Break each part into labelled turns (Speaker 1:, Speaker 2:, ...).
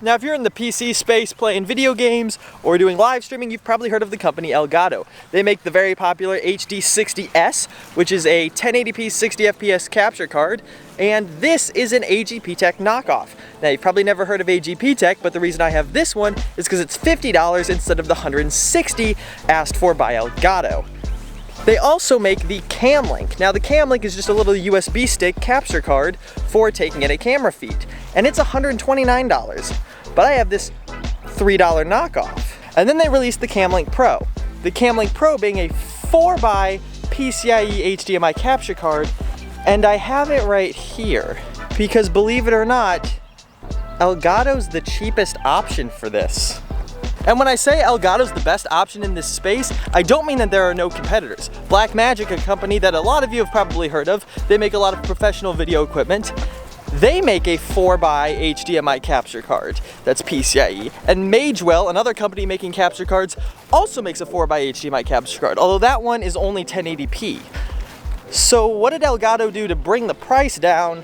Speaker 1: Now, if you're in the PC space playing video games or doing live streaming, you've probably heard of the company Elgato. They make the very popular HD60S, which is a 1080p 60 FPS capture card, and this is an AGP Tech knockoff. Now, you've probably never heard of AGP Tech, but the reason I have this one is because it's $50 instead of the $160 asked for by Elgato. They also make the Cam Link. Now, the Cam Link is just a little USB stick capture card for taking in a camera feed, and it's $129. But I have this $3 knockoff. And then they released the Cam Link Pro. The Cam Link Pro being a 4x PCIe HDMI capture card, and I have it right here because, believe it or not, Elgato's the cheapest option for this. And when I say Elgato's the best option in this space, I don't mean that there are no competitors. Blackmagic, a company that a lot of you have probably heard of, they make a lot of professional video equipment. They make a 4x HDMI capture card that's PCIe. And Magewell, another company making capture cards, also makes a 4x HDMI capture card, although that one is only 1080p. So what did Elgato do to bring the price down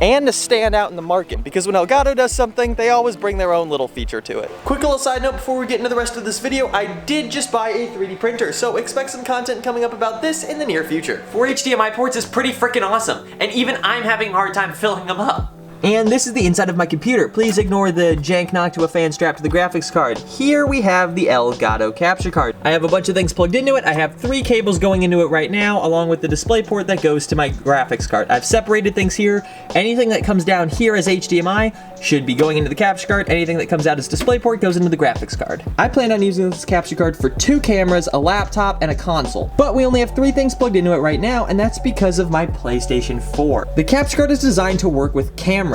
Speaker 1: and to stand out in the market? Because when Elgato does something, they always bring their own little feature to it. Quick little side note before we get into the rest of this video, I did just buy a 3D printer, so expect some content coming up about this in the near future.
Speaker 2: 4 HDMI ports is pretty freaking awesome, and even I'm having a hard time filling them up.
Speaker 3: And this is the inside of my computer. Please ignore the jank knock to a fan strapped to the graphics card. Here we have the Elgato capture card. I have a bunch of things plugged into it. I have 3 cables going into it right now, along with the display port that goes to my graphics card. I've separated things here. Anything that comes down here as HDMI should be going into the capture card. Anything that comes out as DisplayPort goes into the graphics card. I plan on using this capture card for 2 cameras, a laptop, and a console. But we only have 3 things plugged into it right now, and that's because of my PlayStation 4. The capture card is designed to work with cameras.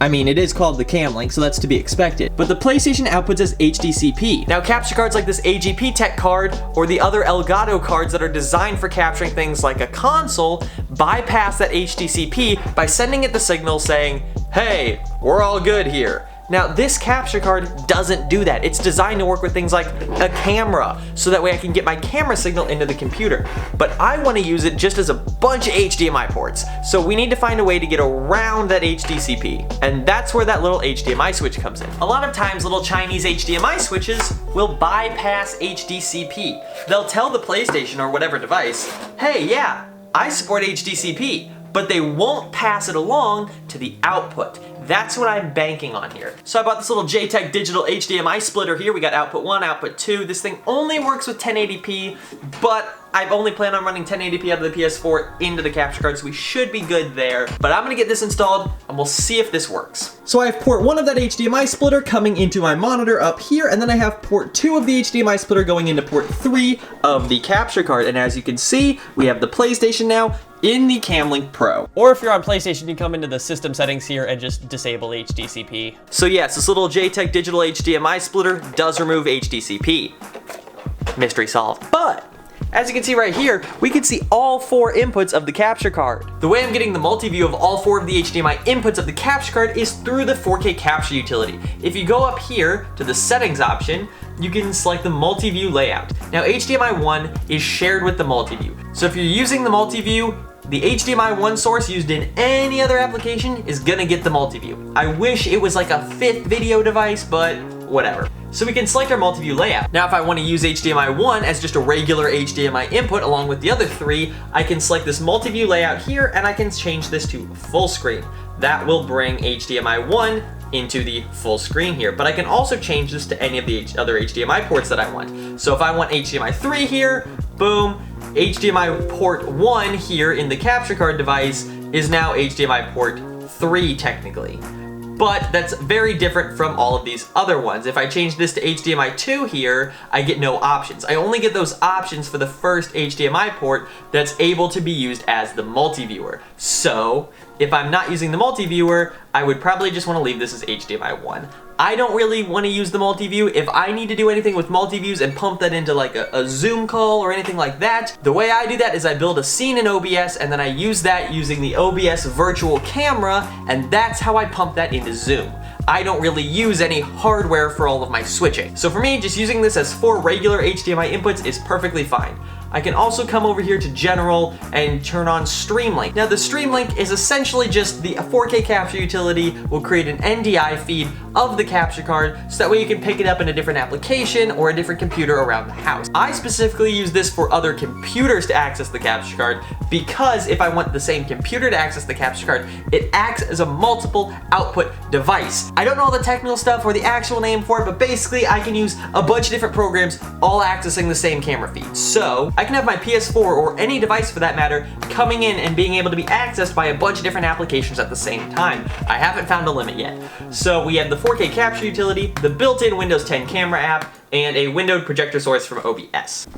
Speaker 3: I mean, it is called the Cam Link, so that's to be expected. But the PlayStation outputs as HDCP.
Speaker 2: Now, capture cards like this AGP Tech card or the other Elgato cards that are designed for capturing things like a console bypass that HDCP by sending it the signal saying, "Hey, we're all good here." Now, this capture card doesn't do that. It's designed to work with things like a camera, so that way I can get my camera signal into the computer. But I want to use it just as a bunch of HDMI ports, so we need to find a way to get around that HDCP. And that's where that little HDMI switch comes in. A lot of times, little Chinese HDMI switches will bypass HDCP. They'll tell the PlayStation or whatever device, "Hey, yeah, I support HDCP," but they won't pass it along to the output. That's what I'm banking on here. So I bought this little JTech digital HDMI splitter here. We got output 1, output 2. This thing only works with 1080p, but I've only planned on running 1080p out of the PS4 into the capture card, so we should be good there. But I'm gonna get this installed, and we'll see if this works.
Speaker 3: So I have port 1 of that HDMI splitter coming into my monitor up here, and then I have port 2 of the HDMI splitter going into port 3 of the capture card. And as you can see, we have the PlayStation now in the Cam Link Pro.
Speaker 1: Or if you're on PlayStation, you come into the system settings here and just disable HDCP.
Speaker 2: So yes, this little JTech digital HDMI splitter does remove HDCP. Mystery solved. But as you can see right here, we can see all 4 inputs of the capture card. The way I'm getting the multi-view of all 4 of the HDMI inputs of the capture card is through the 4K capture utility. If you go up here to the settings option, you can select the multi-view layout. Now, HDMI 1 is shared with the multi-view. So if you're using the multi-view, the HDMI 1 source used in any other application is gonna get the multi-view. I wish it was like a 5th video device, but whatever. So we can select our multi-view layout. Now, if I want to use HDMI 1 as just a regular HDMI input along with the other 3, I can select this multi-view layout here, and I can change this to full screen. That will bring HDMI 1 into the full screen here, but I can also change this to any of the other HDMI ports that I want. So if I want HDMI 3 here, boom, HDMI port 1 here in the capture card device is now HDMI port 3 technically. But that's very different from all of these other ones. If I change this to HDMI 2 here, I get no options. I only get those options for the first HDMI port that's able to be used as the multi-viewer. So if I'm not using the multi-viewer, I would probably just want to leave this as HDMI 1. I don't really want to use the multi-view. If I need to do anything with multi-views and pump that into like a Zoom call or anything like that, the way I do that is I build a scene in OBS and then I use that using the OBS virtual camera, and that's how I pump that into Zoom. I don't really use any hardware for all of my switching. So for me, just using this as 4 regular HDMI inputs is perfectly fine. I can also come over here to General and turn on Stream Link. Now the Stream Link is essentially just the 4K capture utility will create an NDI feed of the capture card so that way you can pick it up in a different application or a different computer around the house. I specifically use this for other computers to access the capture card because if I want the same computer to access the capture card, it acts as a multiple output device. I don't know all the technical stuff or the actual name for it, but basically I can use a bunch of different programs all accessing the same camera feed. So I can have my PS4 or any device for that matter coming in and being able to be accessed by a bunch of different applications at the same time. I haven't found a limit yet. So we have the 4K capture utility, the built-in Windows 10 camera app, and a windowed projector source from OBS.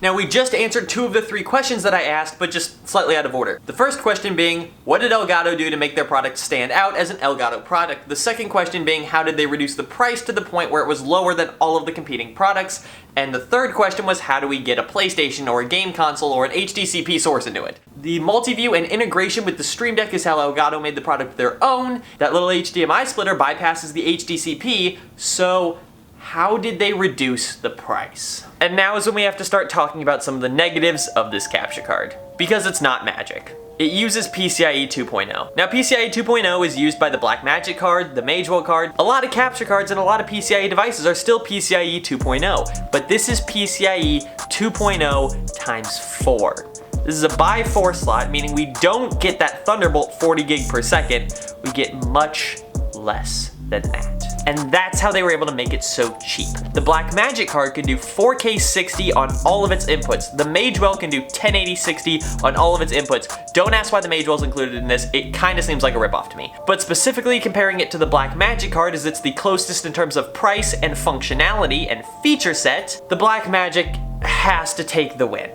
Speaker 2: Now we just answered 2 of the 3 questions that I asked, but just slightly out of order. The first question being, what did Elgato do to make their product stand out as an Elgato product? The second question being, how did they reduce the price to the point where it was lower than all of the competing products? And the third question was, how do we get a PlayStation or a game console or an HDCP source into it? The multi-view and integration with the Stream Deck is how Elgato made the product their own. That little HDMI splitter bypasses the HDCP, so how did they reduce the price? And now is when we have to start talking about some of the negatives of this capture card, because it's not magic. It uses PCIe 2.0. Now PCIe 2.0 is used by the Blackmagic card, the Magewell card. A lot of capture cards and a lot of PCIe devices are still PCIe 2.0, but this is PCIe 2.0 times 4. This is a by 4 slot, meaning we don't get that Thunderbolt 40 gig per second, we get much less than that. And that's how they were able to make it so cheap. The Blackmagic card can do 4K 60 on all of its inputs. The Magewell can do 1080 60 on all of its inputs. Don't ask why the Magewell's included in this, it kinda seems like a ripoff to me. But specifically comparing it to the Blackmagic card as it's the closest in terms of price and functionality and feature set, the Blackmagic has to take the win.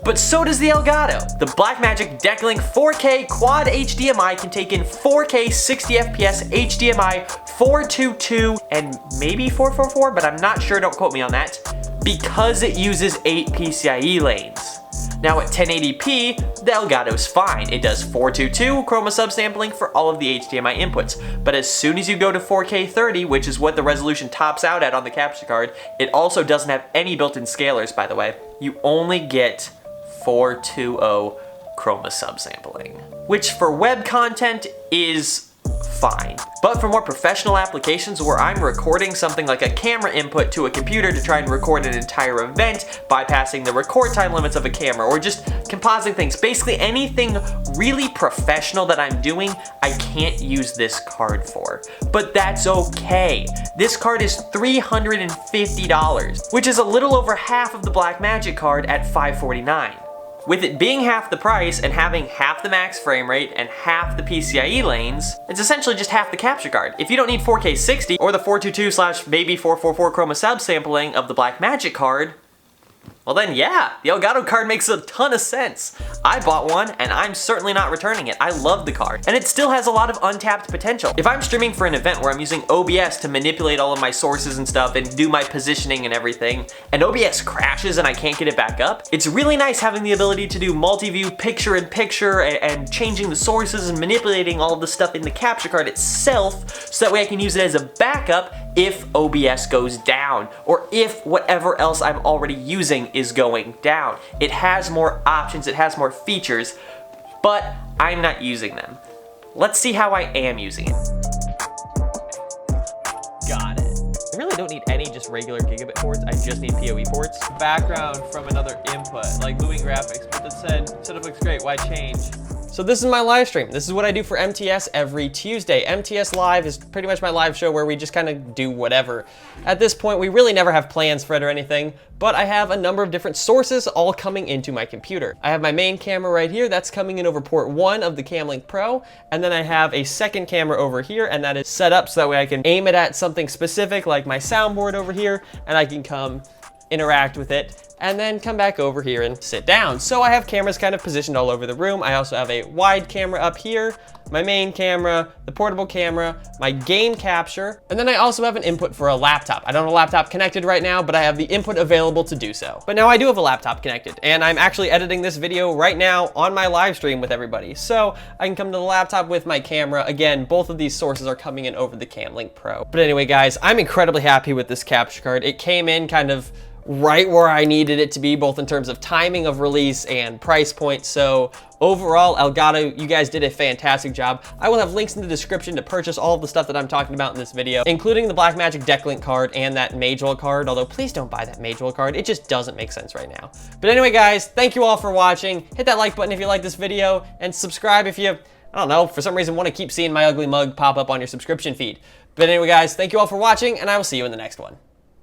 Speaker 2: But so does the Elgato. The Blackmagic Decklink 4K Quad HDMI can take in 4K 60 FPS HDMI 422 and maybe 444, but I'm not sure, don't quote me on that, because it uses 8 PCIe lanes. Now at 1080p, the Elgato's fine. It does 422 chroma subsampling for all of the HDMI inputs. But as soon as you go to 4K 30, which is what the resolution tops out at on the capture card, it also doesn't have any built-in scalers, by the way. You only get 420 chroma subsampling, which for web content is fine. But for more professional applications where I'm recording something like a camera input to a computer to try and record an entire event, bypassing the record time limits of a camera, or just compositing things, basically anything really professional that I'm doing, I can't use this card for. But that's okay. This card is $350, which is a little over half of the Blackmagic card at $549. With it being half the price and having half the max frame rate and half the PCIe lanes, it's essentially just half the capture card. If you don't need 4K 60 or the 422/ maybe 444 chroma subsampling of the Blackmagic card, well then yeah, the Elgato card makes a ton of sense. I bought one and I'm certainly not returning it. I love the card and it still has a lot of untapped potential. If I'm streaming for an event where I'm using OBS to manipulate all of my sources and stuff and do my positioning and everything, and OBS crashes and I can't get it back up, it's really nice having the ability to do multi-view picture-in-picture and changing the sources and manipulating all of the stuff in the capture card itself so that way I can use it as a backup if OBS goes down or if whatever else I'm already using is going down. It has more options, it has more features, but I'm not using them. Let's see how I am using it. Got it. I really don't need any just regular gigabit ports, I just need PoE ports. Background from another input, like moving graphics, but that said, setup looks great, why change? So this is my live stream. This is what I do for MTS every Tuesday. MTS Live is pretty much my live show where we just kind of do whatever. At this point, we really never have plans for it or anything, but I have a number of different sources all coming into my computer. I have my main camera right here, that's coming in over port 1 of the Camlink Pro, and then I have a second camera over here, and that is set up so that way I can aim it at something specific like my soundboard over here, and I can come interact with it, and then come back over here and sit down. So I have cameras kind of positioned all over the room. I also have a wide camera up here, my main camera, the portable camera, my game capture, and then I also have an input for a laptop. I don't have a laptop connected right now, but I have the input available to do so. But now I do have a laptop connected, and I'm actually editing this video right now on my live stream with everybody. So I can come to the laptop with my camera. Again, both of these sources are coming in over the Camlink Pro. But anyway, guys, I'm incredibly happy with this capture card. It came in kind of
Speaker 4: right where I needed it to be, both in terms of timing of release and price point. So overall, Elgato, you guys did a fantastic job. I will have links in the description to purchase all of the stuff that I'm talking about in this video, including the Blackmagic Decklink card and that Majel card, although please don't buy that Majel card. It just doesn't make sense right now. But anyway, guys, thank you all for watching. Hit that like button if you like this video, and subscribe if you, I don't know, for some reason want to keep seeing my ugly mug pop up on your subscription feed. But anyway, guys, thank you all for watching, and I will see you in the next one.